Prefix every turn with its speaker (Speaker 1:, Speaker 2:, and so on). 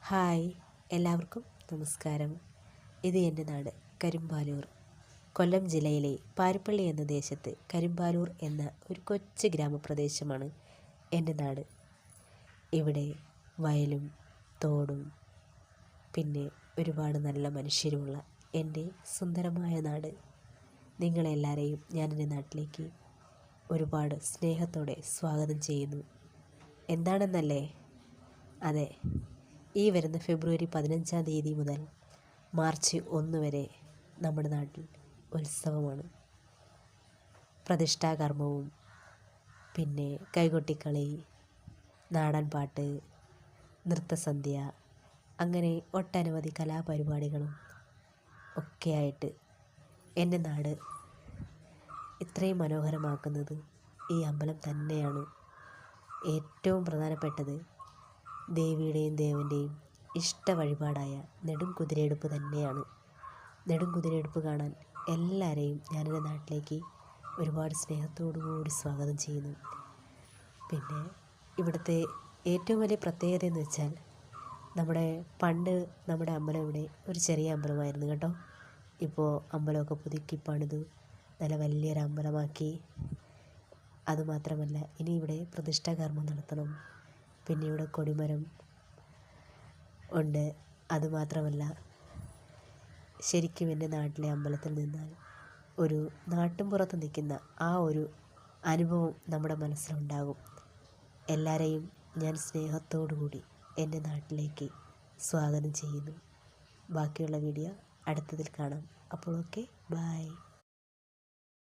Speaker 1: Hi, എല്ലാവർക്കും നമസ്കാരം. ഇത് എൻ്റെ നാട് കരിമ്പാലൂർ. കൊല്ലം ജില്ലയിലെ പാരിപ്പള്ളി എന്ന ദേശത്ത് കരിമ്പാലൂർ എന്ന ഒരു കൊച്ചു ഗ്രാമപ്രദേശമാണ് എൻ്റെ നാട്. ഇവിടെ വയലും തോടും പിന്നെ ഒരുപാട് നല്ല മനുഷ്യരുമുള്ള എൻ്റെ സുന്ദരമായ നാട്. നിങ്ങളെല്ലാവരെയും ഞാൻ എൻ്റെ നാട്ടിലേക്ക് ഒരുപാട് സ്നേഹത്തോടെ സ്വാഗതം ചെയ്യുന്നു. എന്താണെന്നല്ലേ? അതെ, ഈ വരുന്ന ഫെബ്രുവരി 15-ാം തീയതി മുതൽ മാർച്ച് 1 വരെ നമ്മുടെ നാട്ടിൽ ഉത്സവമാണ്. പ്രതിഷ്ഠാകർമ്മവും പിന്നെ കൈകൊട്ടിക്കളി, നാടൻ പാട്ട്, നൃത്തസന്ധ്യ, അങ്ങനെ ഒട്ടനവധി കലാപരിപാടികളും ഒക്കെയായിട്ട് എൻ്റെ നാട് ഇത്രയും മനോഹരമാക്കുന്നത് ഈ അമ്പലം തന്നെയാണ്. ഏറ്റവും പ്രധാനപ്പെട്ടത് ദേവിയുടെയും ദേവൻ്റെയും ഇഷ്ട വഴിപാടായ നെടും കുതിരയെടുപ്പ് തന്നെയാണ്. നെടും കുതിരയെടുപ്പ് കാണാൻ എല്ലാവരെയും ഞാനെൻ്റെ നാട്ടിലേക്ക് ഒരുപാട് സ്നേഹത്തോടു കൂടി സ്വാഗതം ചെയ്യുന്നു. പിന്നെ ഇവിടുത്തെ ഏറ്റവും വലിയ പ്രത്യേകത എന്ന് വെച്ചാൽ പണ്ട് നമ്മുടെ അമ്പലം ഇവിടെ ഒരു ചെറിയ അമ്പലമായിരുന്നു കേട്ടോ. ഇപ്പോൾ അമ്പലമൊക്കെ പുതുക്കി പണിതു നല്ല വലിയൊരു അമ്പലമാക്കി. അതുമാത്രമല്ല, ഇനി ഇവിടെ പ്രതിഷ്ഠാകർമ്മം നടത്തണം. പിന്നെ ഇവിടെ കൊടിമരം ഉണ്ട്. അതുമാത്രമല്ല, ശരിക്കും എൻ്റെ നാട്ടിലെ അമ്പലത്തിൽ നിന്നാൽ ഒരു നാട്ടിൻപുറത്ത് നിൽക്കുന്ന ആ ഒരു അനുഭവം നമ്മുടെ മനസ്സിലുണ്ടാകും. എല്ലാവരെയും ഞാൻ സ്നേഹത്തോടു കൂടി എൻ്റെ നാട്ടിലേക്ക് സ്വാഗതം ചെയ്യുന്നു. ബാക്കിയുള്ള വീഡിയോ അടുത്തതിൽ കാണാം. അപ്പോൾ ഓക്കെ, ബൈ.